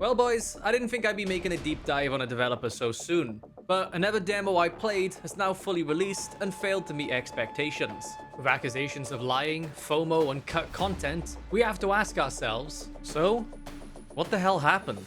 Well boys, I didn't think I'd be making a deep dive on a developer so soon, but another demo I played has now fully released and failed to meet expectations. With accusations of lying, FOMO and cut content, we have to ask ourselves, so what the hell happened?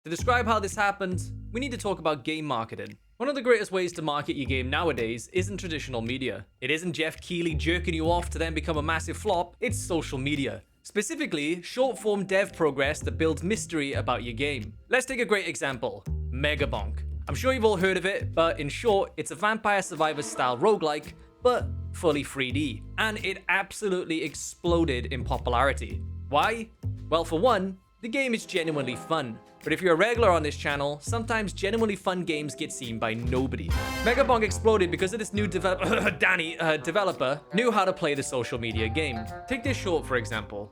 To describe how this happened, we need to talk about game marketing. One of the greatest ways to market your game nowadays isn't traditional media. It isn't Jeff Keighley jerking you off to then become a massive flop, it's social media. Specifically, short-form dev progress that builds mystery about your game. Let's take a great example, Megabonk. I'm sure you've all heard of it, but in short, it's a Vampire Survivors style roguelike, but fully 3D. And it absolutely exploded in popularity. Why? Well, for one, the game is genuinely fun. But if you're a regular on this channel, sometimes genuinely fun games get seen by nobody. Megabonk exploded because of this new developer knew how to play the social media game. Take this short for example.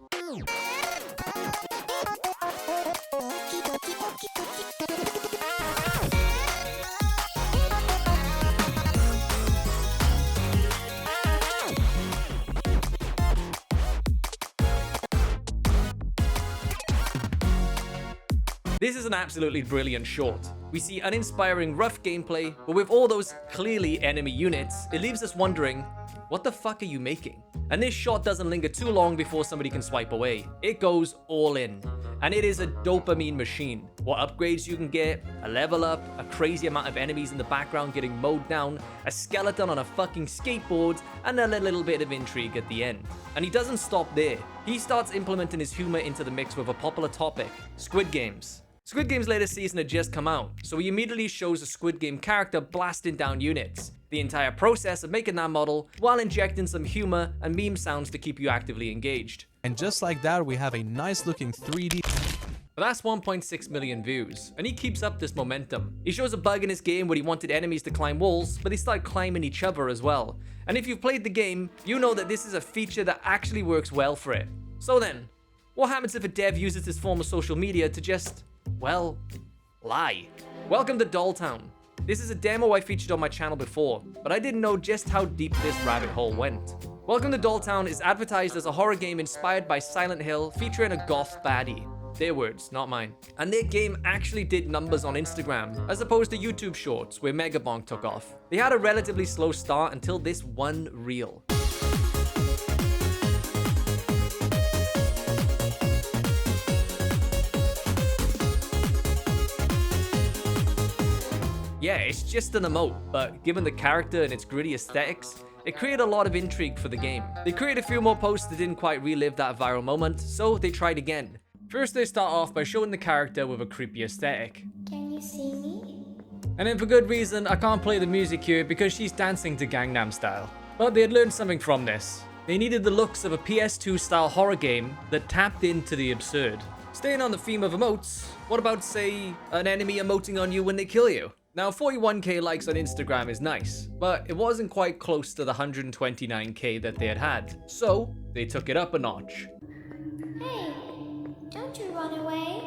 This is an absolutely brilliant short. We see uninspiring rough gameplay, but with all those clearly enemy units, it leaves us wondering, what the fuck are you making? And this shot doesn't linger too long before somebody can swipe away. It goes all in. And it is a dopamine machine. What upgrades you can get, a level up, a crazy amount of enemies in the background getting mowed down, a skeleton on a fucking skateboard, and a little bit of intrigue at the end. And he doesn't stop there. He starts implementing his humor into the mix with a popular topic, Squid Games. Squid Game's latest season had just come out, so he immediately shows a Squid Game character blasting down units. The entire process of making that model while injecting some humor and meme sounds to keep you actively engaged. And just like that, we have a nice looking 3D. But that's 1.6 million views, and he keeps up this momentum. He shows a bug in his game where he wanted enemies to climb walls, but they start climbing each other as well. And if you've played the game, you know that this is a feature that actually works well for it. So then, what happens if a dev uses this form of social media to just, well, lie? Welcome to Dolltown. This is a demo I featured on my channel before, but I didn't know just how deep this rabbit hole went. Welcome to Dolltown is advertised as a horror game inspired by Silent Hill featuring a goth baddie. Their words, not mine. And their game actually did numbers on Instagram, as opposed to YouTube Shorts, where Megabonk took off. They had a relatively slow start until this one reel. Yeah, it's just an emote, but given the character and its gritty aesthetics, it created a lot of intrigue for the game. They created a few more posts that didn't quite relive that viral moment, so they tried again. First, they start off by showing the character with a creepy aesthetic. Can you see me? And then for good reason, I can't play the music here because she's dancing to Gangnam Style. But they had learned something from this. They needed the looks of a PS2 style horror game that tapped into the absurd. Staying on the theme of emotes, what about, say, an enemy emoting on you when they kill you? Now, 41k likes on Instagram is nice, but it wasn't quite close to the 129k that they had, so they took it up a notch. Hey, don't you run away.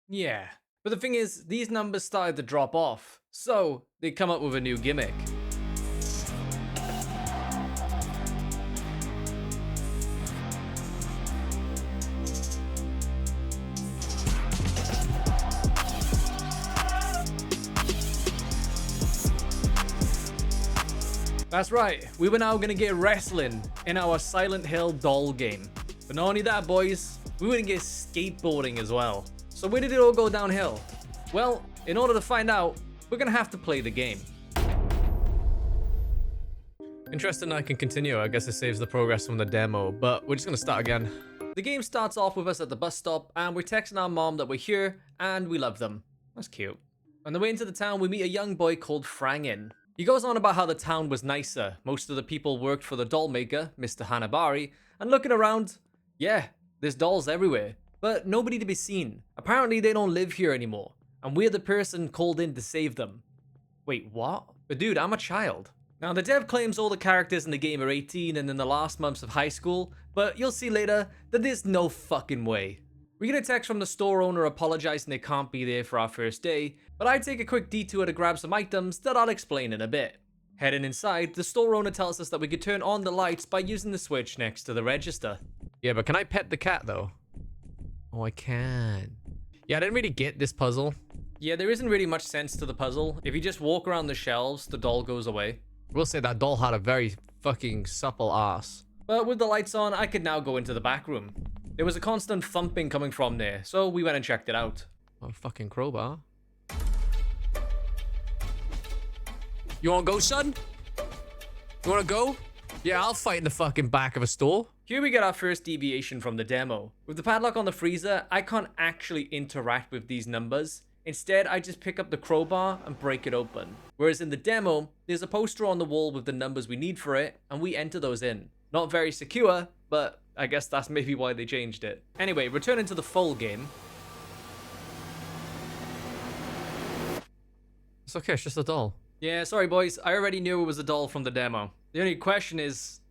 Yeah, but the thing is, these numbers started to drop off, so they come up with a new gimmick. That's right, we were now gonna get wrestling in our Silent Hill doll game. But not only that, boys, we were gonna get skateboarding as well. So where did it all go downhill? Well, in order to find out, we're gonna have to play the game. Interesting, I can continue. I guess it saves the progress from the demo, but we're just gonna start again. The game starts off with us at the bus stop, and we're texting our mom that we're here, and we love them. That's cute. On the way into the town, we meet a young boy called Frangin. He goes on about how the town was nicer, most of the people worked for the doll maker, Mr. Hanabari, and looking around, yeah, there's dolls everywhere. but nobody to be seen. Apparently they don't live here anymore, and we're the person called in to save them. Wait, what? But dude, I'm a child. Now the dev claims all the characters in the game are 18 and in the last months of high school, but you'll see later that there's no fucking way. We get a text from the store owner apologizing they can't be there for our first day, but I take a quick detour to grab some items that I'll explain in a bit. Heading inside, the store owner tells us that we could turn on the lights by using the switch next to the register. Yeah, but can I pet the cat though? Oh, I can. Yeah, I didn't really get this puzzle. Yeah, there isn't really much sense to the puzzle. If you just walk around the shelves, the doll goes away. We'll say that doll had a very fucking supple ass. But with the lights on, I could now go into the back room. There was a constant thumping coming from there, so we went and checked it out. Oh, fucking crowbar. You wanna go, son? You wanna go? Yeah, I'll fight in the fucking back of a store. Here we get our first deviation from the demo. With the padlock on the freezer, I can't actually interact with these numbers. Instead, I just pick up the crowbar and break it open. Whereas in the demo, there's a poster on the wall with the numbers we need for it, and we enter those in. Not very secure, but I guess that's maybe why they changed it. Anyway, returning to the full game. It's okay, it's just a doll. Yeah, sorry boys, I already knew it was a doll from the demo. The only question is,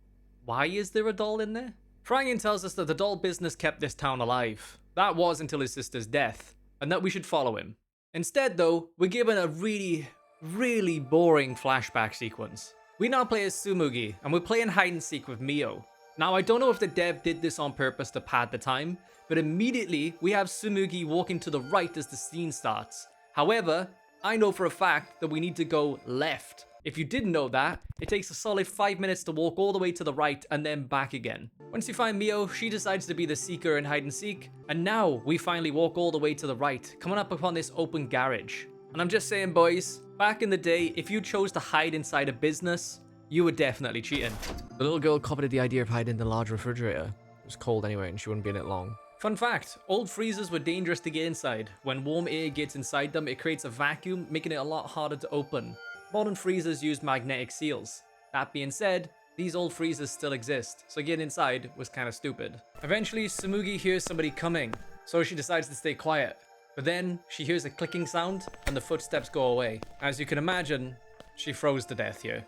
why is there a doll in there? Frangen tells us that the doll business kept this town alive. That was until his sister's death, and that we should follow him. Instead though, we're given a really boring flashback sequence. We now play as Tsumugi, and we're playing hide and seek with Mio. Now I don't know if the dev did this on purpose to pad the time, but immediately we have Tsumugi walking to the right as the scene starts. However, I know for a fact that we need to go left. If you didn't know that, it takes a solid 5 minutes to walk all the way to the right and then back again. Once you find Mio, she decides to be the seeker in hide and seek, and now we finally walk all the way to the right, coming up upon this open garage. And I'm just saying boys, back in the day, if you chose to hide inside a business, you were definitely cheating. The little girl coveted the idea of hiding in the large refrigerator. It was cold anyway and she wouldn't be in it long. Fun fact, old freezers were dangerous to get inside. When warm air gets inside them, it creates a vacuum, making it a lot harder to open. Modern freezers use magnetic seals. That being said, these old freezers still exist, so getting inside was kind of stupid. Eventually, Tsumugi hears somebody coming, so she decides to stay quiet. But then, she hears a clicking sound, and the footsteps go away. As you can imagine, she froze to death here.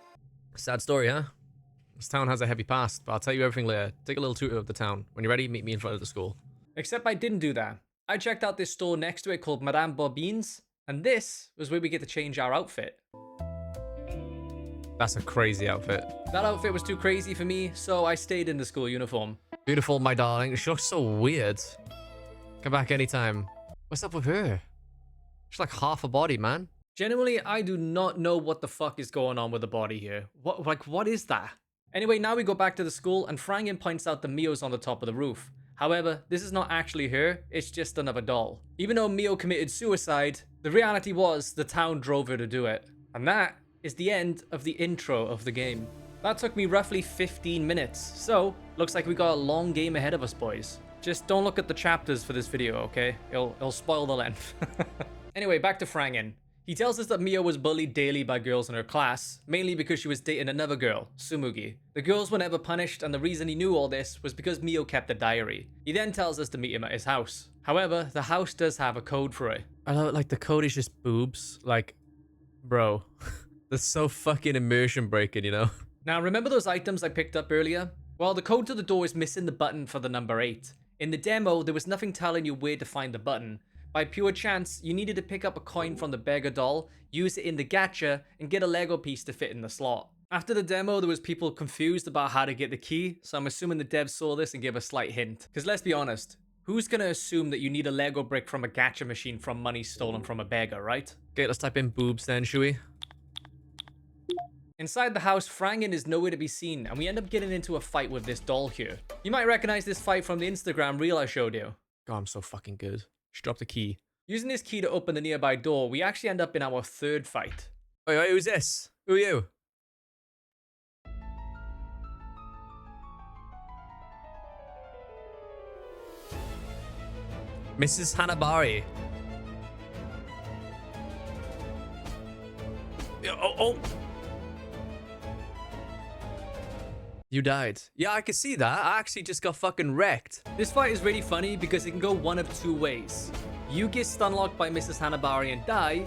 Sad story, huh? This town has a heavy past, but I'll tell you everything later. Take a little tour of the town. When you're ready, meet me in front of the school. Except I didn't do that. I checked out this store next to it called Madame Bobbine's, and this was where we get to change our outfit. That's a crazy outfit. That outfit was too crazy for me, so I stayed in the school uniform. Beautiful, my darling. She looks so weird. Come back anytime. What's up with her? She's like half a body, man. Genuinely, I do not know what the fuck is going on with the body here. What is that? Anyway, now we go back to the school, and Frangen points out that Mio's on the top of the roof. However, this is not actually her, it's just another doll. Even though Mio committed suicide, the reality was the town drove her to do it. And that is the end of the intro of the game. That took me roughly 15 minutes, so looks like we got a long game ahead of us, boys. Just don't look at the chapters for this video, okay? It'll spoil the length. Anyway, back to Frangen. He tells us that Mio was bullied daily by girls in her class, mainly because she was dating another girl, Tsumugi. The girls were never punished, and the reason he knew all this was because Mio kept a diary. He then tells us to meet him at his house. However, the house does have a code for it. I love it, like the code is just boobs. Like, bro, that's so fucking immersion breaking, you know? Now, remember those items I picked up earlier? Well, the code to the door is missing the button for the number 8. In the demo, there was nothing telling you where to find the button. By pure chance, you needed to pick up a coin from the beggar doll, use it in the gacha, and get a Lego piece to fit in the slot. After the demo, there was people confused about how to get the key, so I'm assuming the devs saw this and gave a slight hint. Because let's be honest, who's gonna assume that you need a Lego brick from a gacha machine from money stolen from a beggar, right? Okay, let's type in boobs then, shall we? Inside the house, Frangen is nowhere to be seen, and we end up getting into a fight with this doll here. You might recognize this fight from the Instagram reel I showed you. God, I'm so fucking good. She dropped a key. Using this key to open the nearby door, we actually end up in our third fight. Wait, who's this? Who are you? Mrs. Hanabari. Oh. You died. Yeah, I can see that. I actually just got fucking wrecked. This fight is really funny because it can go one of two ways. You get stunlocked by Mrs. Hanabari and die,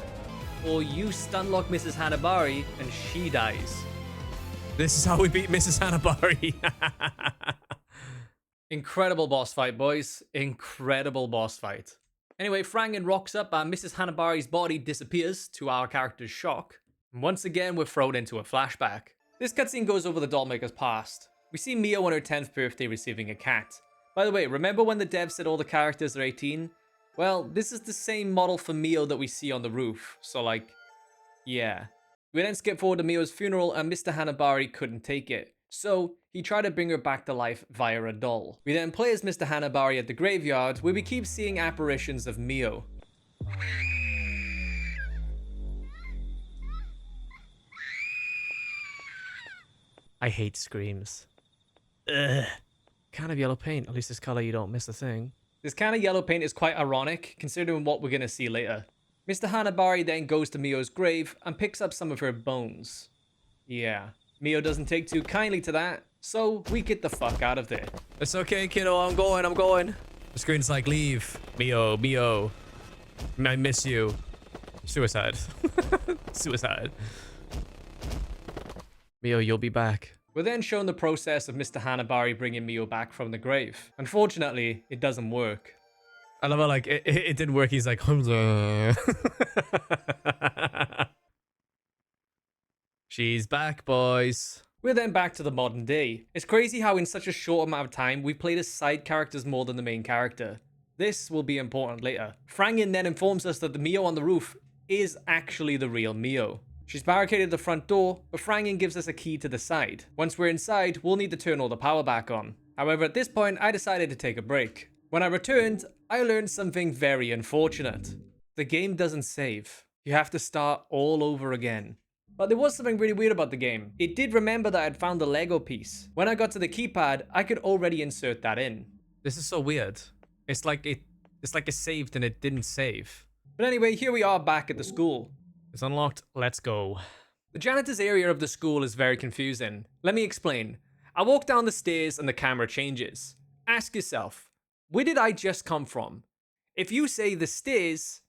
or you stunlock Mrs. Hanabari and she dies. This is how we beat Mrs. Hanabari. Incredible boss fight, boys. Incredible boss fight. Anyway, Frangen rocks up and Mrs. Hanabari's body disappears to our character's shock. And once again, we're thrown into a flashback. This cutscene goes over the dollmaker's past. We see Mio on her 10th birthday receiving a cat. By the way, remember when the dev said all the characters are 18? Well, this is the same model for Mio that we see on the roof. So like, yeah. We then skip forward to Mio's funeral and Mr. Hanabari couldn't take it. So he tried to bring her back to life via a doll. We then play as Mr. Hanabari at the graveyard where we keep seeing apparitions of Mio. I hate screams. Ugh. Kind of yellow paint. At least this color you don't miss a thing. This kind of yellow paint is quite ironic considering what we're going to see later. Mr. Hanabari then goes to Mio's grave and picks up some of her bones. Yeah, Mio doesn't take too kindly to that, so we get the fuck out of there. It's okay, kiddo. I'm going. The screen's like, leave. Mio. I miss you. Suicide. Suicide. Mio, you'll be back. We're then shown the process of Mr. Hanabari bringing Mio back from the grave. Unfortunately, it doesn't work. I love how, like, it didn't work. He's like, she's back, boys. We're then back to the modern day. It's crazy how in such a short amount of time, we played as side characters more than the main character. This will be important later. Frangen then informs us that the Mio on the roof is actually the real Mio. She's barricaded the front door, but Frangen gives us a key to the side. Once we're inside, we'll need to turn all the power back on. However, at this point, I decided to take a break. When I returned, I learned something very unfortunate. The game doesn't save. You have to start all over again. But there was something really weird about the game. It did remember that I'd found the Lego piece. When I got to the keypad, I could already insert that in. This is so weird. It's like it saved and it didn't save. But anyway, here we are back at the school. It's unlocked. Let's go. The janitor's area of the school is very confusing. Let me explain. I walk down the stairs and the camera changes. Ask yourself, where did I just come from? If you say the stairs,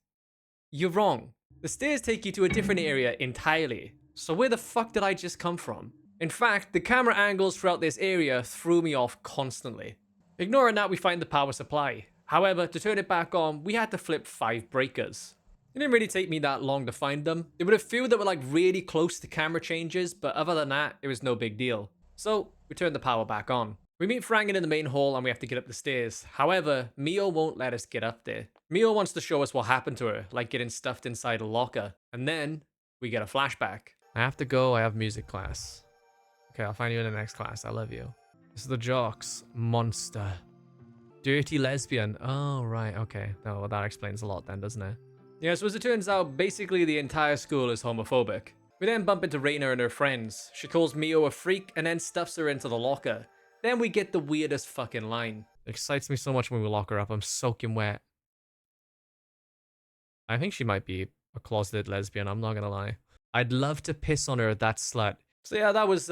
you're wrong. The stairs take you to a different area entirely. So where the fuck did I just come from? In fact, the camera angles throughout this area threw me off constantly. Ignoring that, we find the power supply. However, to turn it back on, we had to flip 5 breakers. It didn't really take me that long to find them. There were a few that were like really close to camera changes, but other than that, it was no big deal. So, we turned the power back on. We meet Frangen in the main hall and we have to get up the stairs. However, Mio won't let us get up there. Mio wants to show us what happened to her, like getting stuffed inside a locker. And then, we get a flashback. I have to go. I have music class. Okay, I'll find you in the next class. I love you. This is the jocks. Monster. Dirty lesbian. Oh, right. Okay. No, well, that explains a lot then, doesn't it? Yeah, so as it turns out, basically the entire school is homophobic. We then bump into Reina and her friends. She calls Mio a freak and then stuffs her into the locker. Then we get the weirdest fucking line. It excites me so much when we lock her up. I'm soaking wet. I think she might be a closeted lesbian, I'm not gonna lie. I'd love to piss on her, that slut. So yeah, that was,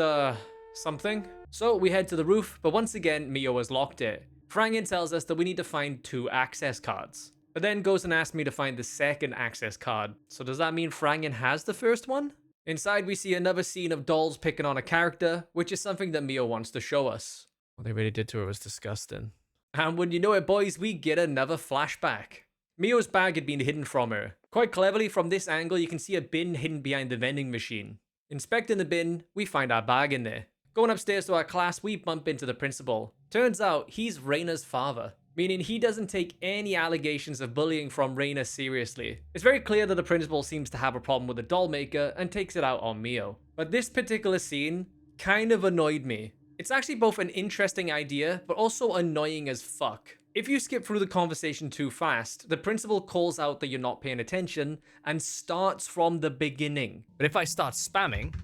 something. So we head to the roof, but once again, Mio has locked it. Frangen tells us that we need to find 2 access cards. But then goes and asks me to find the second access card. So does that mean Frangen has the first one? Inside we see another scene of dolls picking on a character, which is something that Mio wants to show us. What they really did to her was disgusting. And when you know it, boys, we get another flashback. Mio's bag had been hidden from her. Quite cleverly, from this angle, you can see a bin hidden behind the vending machine. Inspecting the bin, we find our bag in there. Going upstairs to our class, we bump into the principal. Turns out, he's Reina's father. Meaning he doesn't take any allegations of bullying from Reina seriously. It's very clear that the principal seems to have a problem with the doll maker and takes it out on Mio. But this particular scene kind of annoyed me. It's actually both an interesting idea, but also annoying as fuck. If you skip through the conversation too fast, the principal calls out that you're not paying attention and starts from the beginning. But if I start spamming,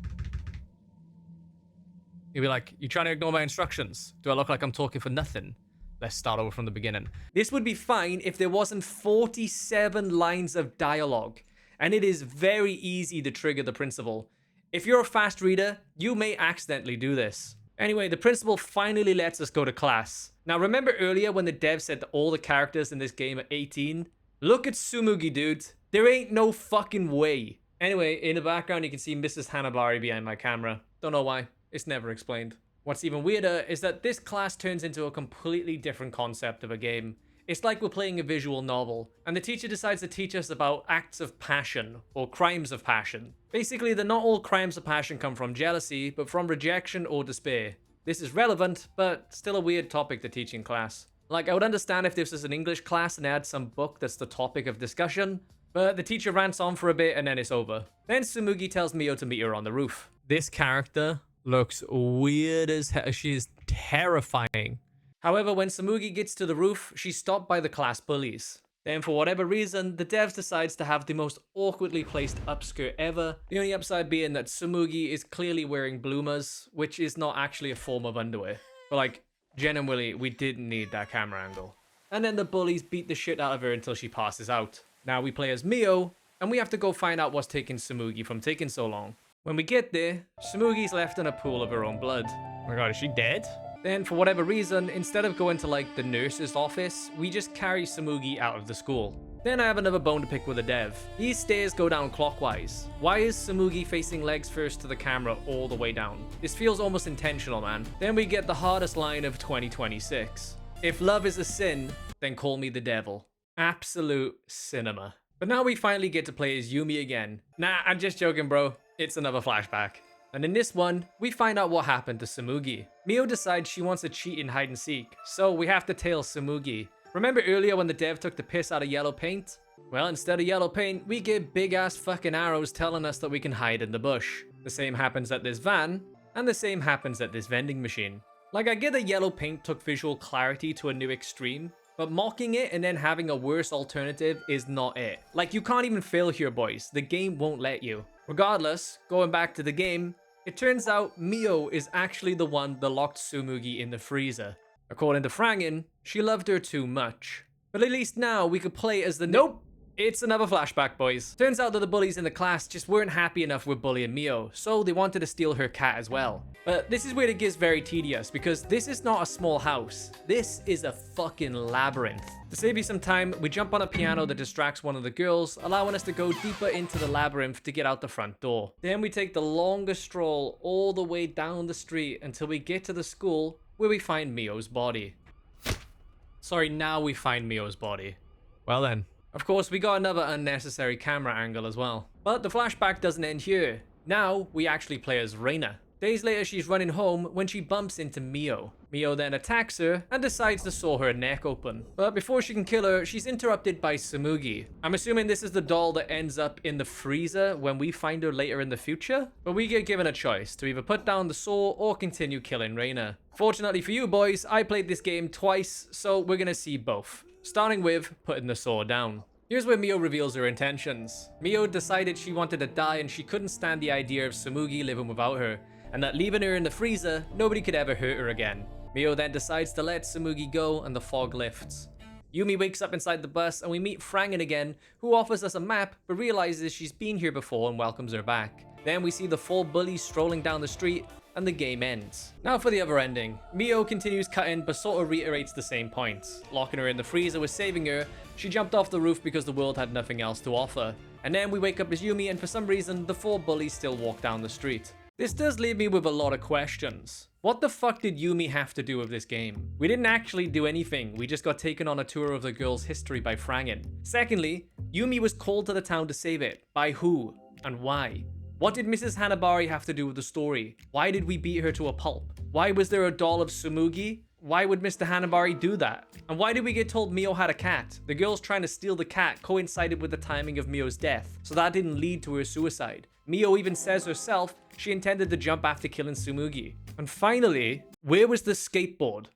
you'll be like, you trying to ignore my instructions? Do I look like I'm talking for nothing? Let's start over from the beginning. This would be fine if there wasn't 47 lines of dialogue, and it is very easy to trigger the principal. If you're a fast reader, you may accidentally do this. Anyway, the principal finally lets us go to class. Now remember earlier when the dev said that all the characters in this game are 18? Look at Tsumugi, dude. There ain't no fucking way. Anyway, in the background you can see Mrs. Hanabari behind my camera. Don't know why. It's never explained. What's even weirder is that this class turns into a completely different concept of a game. It's like we're playing a visual novel, and the teacher decides to teach us about acts of passion, or crimes of passion. Basically, that not all crimes of passion come from jealousy, but from rejection or despair. This is relevant, but still a weird topic to teach in class. Like, I would understand if this was an English class and they had some book that's the topic of discussion, but the teacher rants on for a bit and then it's over. Then Tsumugi tells Mio to meet her on the roof. This character looks weird as hell. She is terrifying. However, when Tsumugi gets to the roof, she's stopped by the class bullies. Then for whatever reason, the devs decides to have the most awkwardly placed upskirt ever. The only upside being that Tsumugi is clearly wearing bloomers, which is not actually a form of underwear. But like, genuinely, we didn't need that camera angle. And then the bullies beat the shit out of her until she passes out. Now we play as Mio, and we have to go find out what's taking Tsumugi from taking so long. When we get there, Tsumugi's left in a pool of her own blood. Oh my god, is she dead? Then, for whatever reason, instead of going to like the nurse's office, we just carry Tsumugi out of the school. Then I have another bone to pick with the dev. These stairs go down clockwise. Why is Tsumugi facing legs first to the camera all the way down? This feels almost intentional, man. Then we get the hardest line of 2026. If love is a sin, then call me the devil. Absolute cinema. But now we finally get to play as Yumi again. Nah, I'm just joking, bro. It's another flashback. And in this one, we find out what happened to Tsumugi. Mio decides she wants to cheat in hide and seek, so we have to tail Tsumugi. Remember earlier when the dev took the piss out of yellow paint? Well, instead of yellow paint, we get big ass fucking arrows telling us that we can hide in the bush. The same happens at this van, and the same happens at this vending machine. Like, I get that yellow paint took visual clarity to a new extreme, but mocking it and then having a worse alternative is not it. Like, you can't even fail here, boys. The game won't let you. Regardless, going back to the game, it turns out Mio is actually the one that locked Tsumugi in the freezer. According to Frangin, she loved her too much. But at least now we could play as the— Nope! It's another flashback, boys. Turns out that the bullies in the class just weren't happy enough with bullying Mio, so they wanted to steal her cat as well. But this is where it gets very tedious, because this is not a small house. This is a fucking labyrinth. To save you some time, we jump on a piano that distracts one of the girls, allowing us to go deeper into the labyrinth to get out the front door. Then we take the longest stroll all the way down the street until we get to the school where we find Mio's body. Sorry, now we find Mio's body. Well then. Of course, we got another unnecessary camera angle as well. But the flashback doesn't end here. Now, we actually play as Reina. Days later, she's running home when she bumps into Mio. Mio then attacks her and decides to saw her neck open. But before she can kill her, she's interrupted by Tsumugi. I'm assuming this is the doll that ends up in the freezer when we find her later in the future. But we get given a choice to either put down the saw or continue killing Reina. Fortunately for you boys, I played this game twice, so we're gonna see both. Starting with putting the saw down. Here's where Mio reveals her intentions. Mio decided she wanted to die and she couldn't stand the idea of Tsumugi living without her, and that leaving her in the freezer, nobody could ever hurt her again. Mio then decides to let Tsumugi go and the fog lifts. Yumi wakes up inside the bus and we meet Frangin again, who offers us a map but realizes she's been here before and welcomes her back. Then we see the 4 bullies strolling down the street and the game ends. Now for the other ending. Mio continues cutting but sort of reiterates the same points. Locking her in the freezer was saving her. She jumped off the roof because the world had nothing else to offer. And then we wake up as Yumi and for some reason the 4 bullies still walk down the street. This does leave me with a lot of questions. What the fuck did Yumi have to do with this game? We didn't actually do anything, we just got taken on a tour of the girl's history by Frangin. Secondly, Yumi was called to the town to save it. By who? And why? What did Mrs. Hanabari have to do with the story? Why did we beat her to a pulp? Why was there a doll of Tsumugi? Why would Mr. Hanabari do that? And why did we get told Mio had a cat? The girls trying to steal the cat coincided with the timing of Mio's death, so that didn't lead to her suicide. Mio even says herself she intended to jump after killing Tsumugi. And finally, where was the skateboard?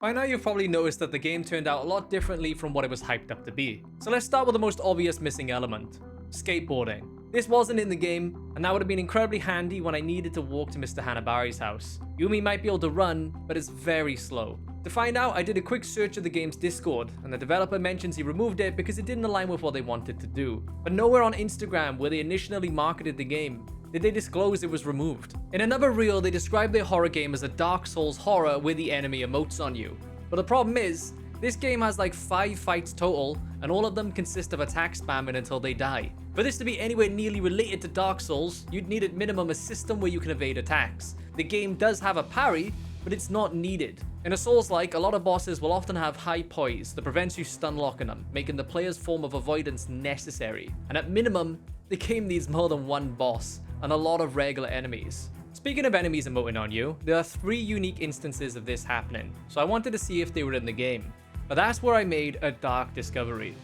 By now you've probably noticed that the game turned out a lot differently from what it was hyped up to be. So let's start with the most obvious missing element. Skateboarding. This wasn't in the game, and that would have been incredibly handy when I needed to walk to Mr. Hanabari's house. Yumi might be able to run, but it's very slow. To find out, I did a quick search of the game's Discord, and the developer mentions he removed it because it didn't align with what they wanted to do. But nowhere on Instagram where they initially marketed the game did they disclose it was removed. In another reel, they described their horror game as a Dark Souls horror where the enemy emotes on you. But the problem is, this game has like 5 fights total, and all of them consist of attack spamming until they die. For this to be anywhere nearly related to Dark Souls, you'd need at minimum a system where you can evade attacks. The game does have a parry, but it's not needed. In a Souls-like, a lot of bosses will often have high poise that prevents you stun locking them, making the player's form of avoidance necessary. And at minimum, the game needs more than one boss, and a lot of regular enemies. Speaking of enemies emoting on you, there are 3 unique instances of this happening, so I wanted to see if they were in the game. But that's where I made a dark discovery.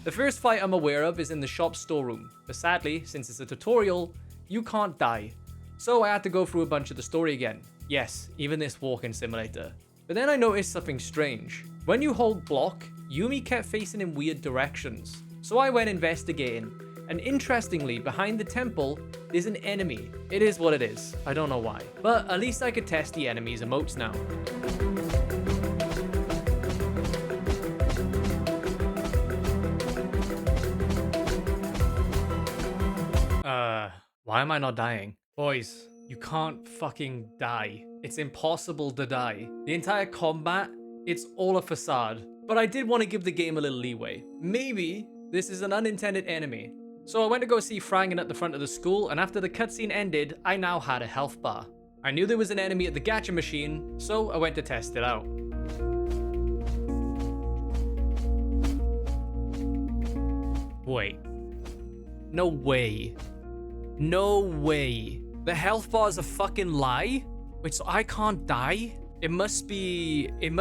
The first fight I'm aware of is in the shop storeroom, but sadly, since it's a tutorial, you can't die. So I had to go through a bunch of the story again. Yes, even this walking simulator. But then I noticed something strange. When you hold block, Yumi kept facing in weird directions. So I went investigating, and interestingly, behind the temple, there's an enemy. It is what it is, I don't know why. But at least I could test the enemy's emotes now. Why am I not dying? Boys, you can't fucking die. It's impossible to die. The entire combat, it's all a facade. But I did want to give the game a little leeway. Maybe this is an unintended enemy. So I went to go see Frangen at the front of the school, and after the cutscene ended, I now had a health bar. I knew there was an enemy at the gacha machine, so I went to test it out. Wait. No way. No way. The health bar is a fucking lie? Wait, so I can't die? It must be in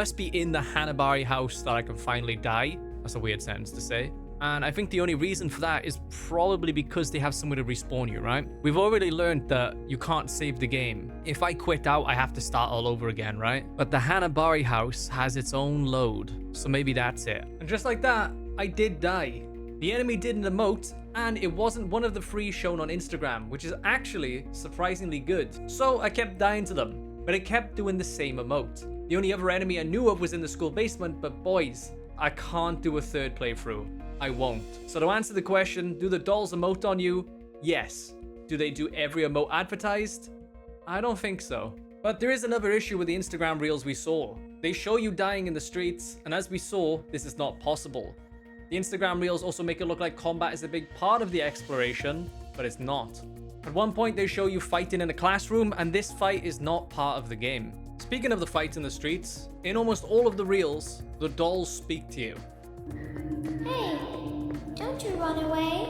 the Hanabari house that I can finally die. That's a weird sentence to say. And I think the only reason for that is probably because they have somewhere to respawn you, right? We've already learned that you can't save the game. If I quit out, I have to start all over again, right? But the Hanabari house has its own load, so maybe that's it. And just like that, I did die. The enemy didn't emote, and it wasn't one of the 3 shown on Instagram, which is actually surprisingly good. So I kept dying to them, but it kept doing the same emote. The only other enemy I knew of was in the school basement, but boys, I can't do a 3rd playthrough. I won't. So to answer the question, do the dolls emote on you? Yes. Do they do every emote advertised? I don't think so. But there is another issue with the Instagram reels we saw. They show you dying in the streets, and as we saw, this is not possible. The Instagram reels also make it look like combat is a big part of the exploration, but it's not. At one point they show you fighting in a classroom, and this fight is not part of the game. Speaking of the fights in the streets, in almost all of the reels, the dolls speak to you. Hey, don't you run away.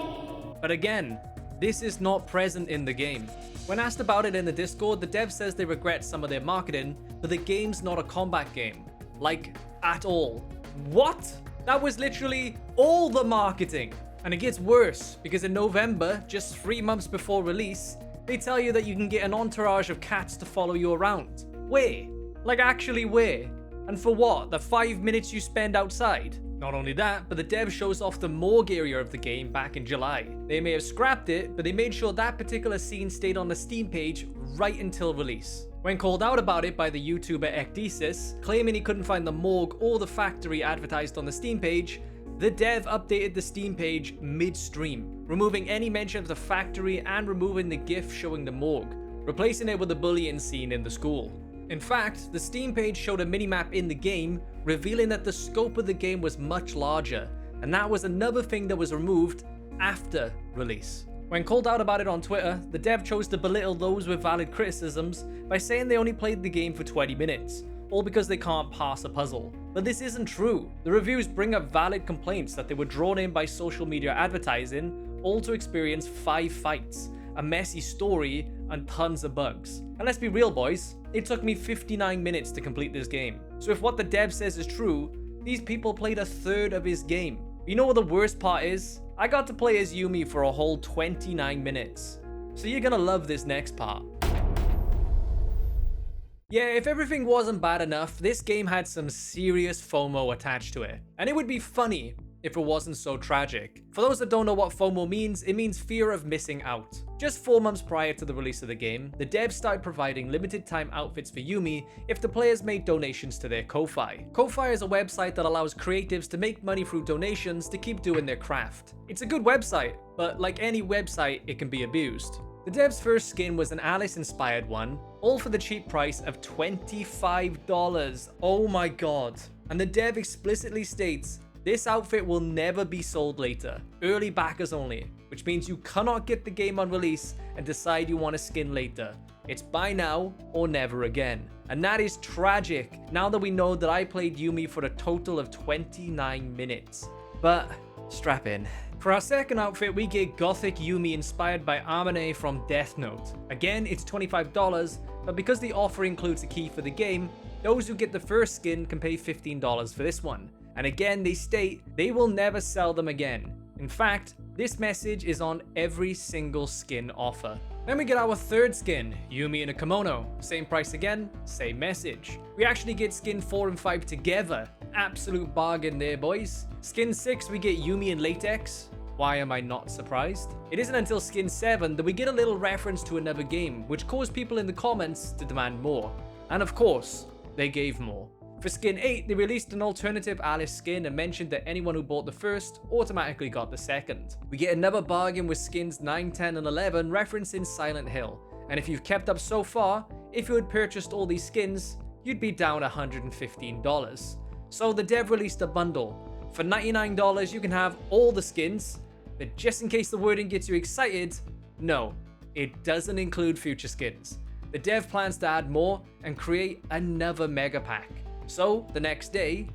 But again, this is not present in the game. When asked about it in the Discord, the dev says they regret some of their marketing, but the game's not a combat game. Like, at all. What? That was literally all the marketing. And it gets worse, because in November, just 3 months before release, they tell you that you can get an entourage of cats to follow you around. Where? Like actually where? And for what? The 5 minutes you spend outside? Not only that, but the dev shows off the morgue area of the game back in July. They may have scrapped it, but they made sure that particular scene stayed on the Steam page right until release. When called out about it by the YouTuber Ecdesis, claiming he couldn't find the morgue or the factory advertised on the Steam page, the dev updated the Steam page mid-stream, removing any mention of the factory and removing the GIF showing the morgue, replacing it with the bullying scene in the school. In fact, the Steam page showed a minimap in the game, revealing that the scope of the game was much larger, and that was another thing that was removed after release. When called out about it on Twitter, the dev chose to belittle those with valid criticisms by saying they only played the game for 20 minutes, all because they can't pass a puzzle. But this isn't true. The reviews bring up valid complaints that they were drawn in by social media advertising, all to experience 5 fights, a messy story, and tons of bugs. And let's be real, boys, it took me 59 minutes to complete this game. So if what the dev says is true, these people played a third of his game. You know what the worst part is? I got to play as Yumi for a whole 29 minutes. So you're gonna love this next part. Yeah, if everything wasn't bad enough, this game had some serious FOMO attached to it. And it would be funny if it wasn't so tragic. For those that don't know what FOMO means, it means fear of missing out. Just 4 months prior to the release of the game, the devs started providing limited time outfits for Yumi if the players made donations to their Ko-Fi. Ko-Fi is a website that allows creatives to make money through donations to keep doing their craft. It's a good website, but like any website, it can be abused. The dev's first skin was an Alice-inspired one, all for the cheap price of $25. Oh my god. And the dev explicitly states, this outfit will never be sold later, early backers only, which means you cannot get the game on release and decide you want a skin later. It's buy now or never again. And that is tragic, now that we know that I played Yumi for a total of 29 minutes. But strap in. For our second outfit, we get Gothic Yumi inspired by Amane from Death Note. Again, it's $25, but because the offer includes a key for the game, those who get the first skin can pay $15 for this one. And again, they state they will never sell them again. In fact, this message is on every single skin offer. Then we get our third skin, Yumi in a kimono. Same price again, same message. We actually get skin 4 and 5 together. Absolute bargain there, boys. Skin 6, we get Yumi in latex. Why am I not surprised? It isn't until skin 7 that we get a little reference to another game, which caused people in the comments to demand more. And of course, they gave more. For skin 8, they released an alternative Alice skin and mentioned that anyone who bought the first automatically got the second. We get another bargain with skins 9, 10, and 11 referencing Silent Hill. And if you've kept up so far, if you had purchased all these skins, you'd be down $115. So the dev released a bundle. For $99, you can have all the skins, but just in case the wording gets you excited, no, it doesn't include future skins. The dev plans to add more and create another mega pack. So the next day,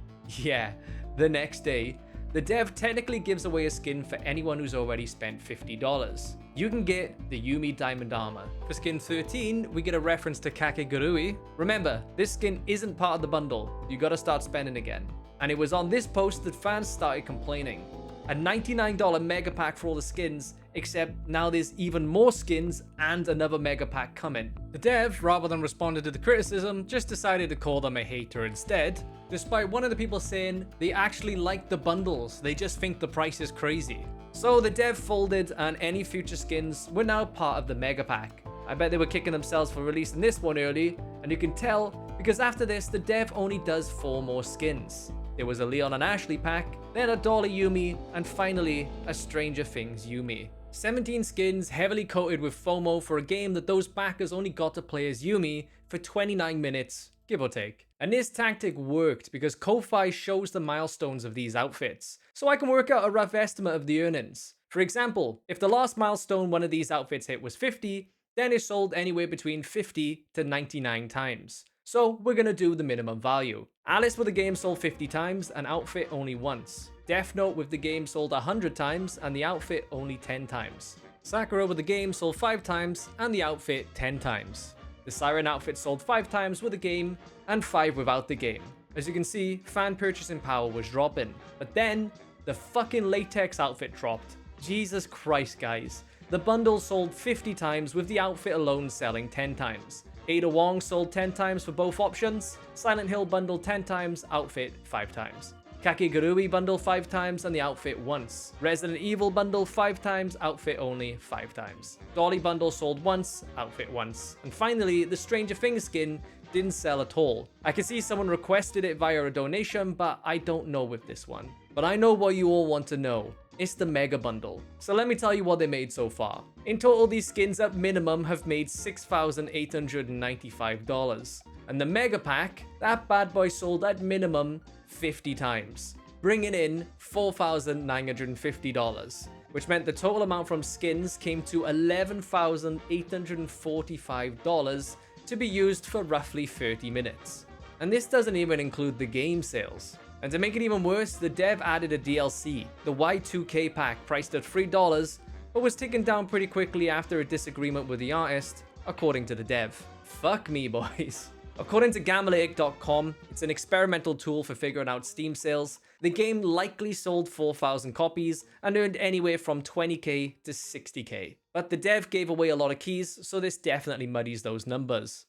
the dev technically gives away a skin for anyone who's already spent $50. You can get the Yumi Diamond Armor. For skin 13, we get a reference to Kakegurui. Remember, this skin isn't part of the bundle. You gotta start spending again. And it was on this post that fans started complaining. A $99 mega pack for all the skins, except now there's even more skins and another mega pack coming. The dev, rather than responding to the criticism, just decided to call them a hater instead, despite one of the people saying they actually like the bundles, they just think the price is crazy. So the dev folded and any future skins were now part of the mega pack. I bet they were kicking themselves for releasing this one early, and you can tell because after this the dev only does 4 more skins. There was a Leon and Ashley pack, then a Dolly Yumi, and finally a Stranger Things Yumi. 17 skins heavily coated with FOMO for a game that those backers only got to play as Yumi for 29 minutes, give or take. And this tactic worked because Ko-Fi shows the milestones of these outfits, so I can work out a rough estimate of the earnings. For example, if the last milestone one of these outfits hit was 50, then it sold anywhere between 50 to 99 times. So we're gonna do the minimum value. Alice with the game sold 50 times and outfit only once. Death Note with the game sold 100 times and the outfit only 10 times. Sakura with the game sold 5 times and the outfit 10 times. The Siren outfit sold 5 times with the game and 5 without the game. As you can see, fan purchasing power was dropping. But then, the fucking latex outfit dropped. Jesus Christ, guys. The bundle sold 50 times with the outfit alone selling 10 times. Ada Wong sold 10 times for both options. Silent Hill bundle 10 times, outfit 5 times. Kakegurui bundle 5 times and the outfit once. Resident Evil bundle 5 times, outfit only 5 times. Dolly bundle sold once, outfit once. And finally, the Stranger Things skin didn't sell at all. I can see someone requested it via a donation, but I don't know with this one. But I know what you all want to know. It's the Mega Bundle. So let me tell you what they made so far. In total, these skins at minimum have made $6,895. And the Mega Pack, that bad boy sold at minimum 50 times, bringing in $4,950, which meant the total amount from skins came to $11,845 to be used for roughly 30 minutes. And this doesn't even include the game sales. And to make it even worse, the dev added a DLC, the Y2K pack priced at $3, but was taken down pretty quickly after a disagreement with the artist, according to the dev. Fuck me, boys. According to Gambleatic.com, it's an experimental tool for figuring out Steam sales. The game likely sold 4,000 copies and earned anywhere from 20k to 60k. But the dev gave away a lot of keys, so this definitely muddies those numbers.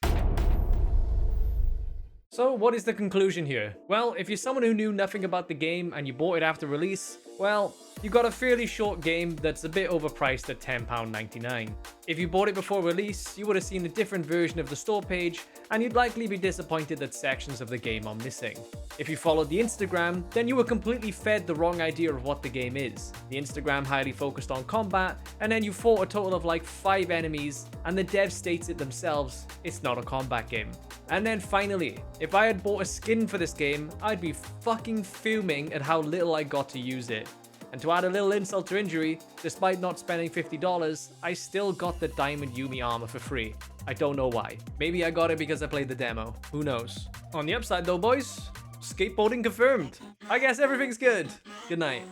So what is the conclusion here? Well, if you're someone who knew nothing about the game and you bought it after release, well, you got a fairly short game that's a bit overpriced at £10.99. If you bought it before release, you would have seen a different version of the store page, and you'd likely be disappointed that sections of the game are missing. If you followed the Instagram, then you were completely fed the wrong idea of what the game is. The Instagram highly focused on combat, and then you fought a total of like 5 enemies, and the dev states it themselves, it's not a combat game. And then finally, if I had bought a skin for this game, I'd be fucking fuming at how little I got to use it. And to add a little insult to injury, despite not spending $50, I still got the Diamond Yumi armor for free. I don't know why. Maybe I got it because I played the demo. Who knows? On the upside though, boys, skateboarding confirmed. I guess everything's good. Good night.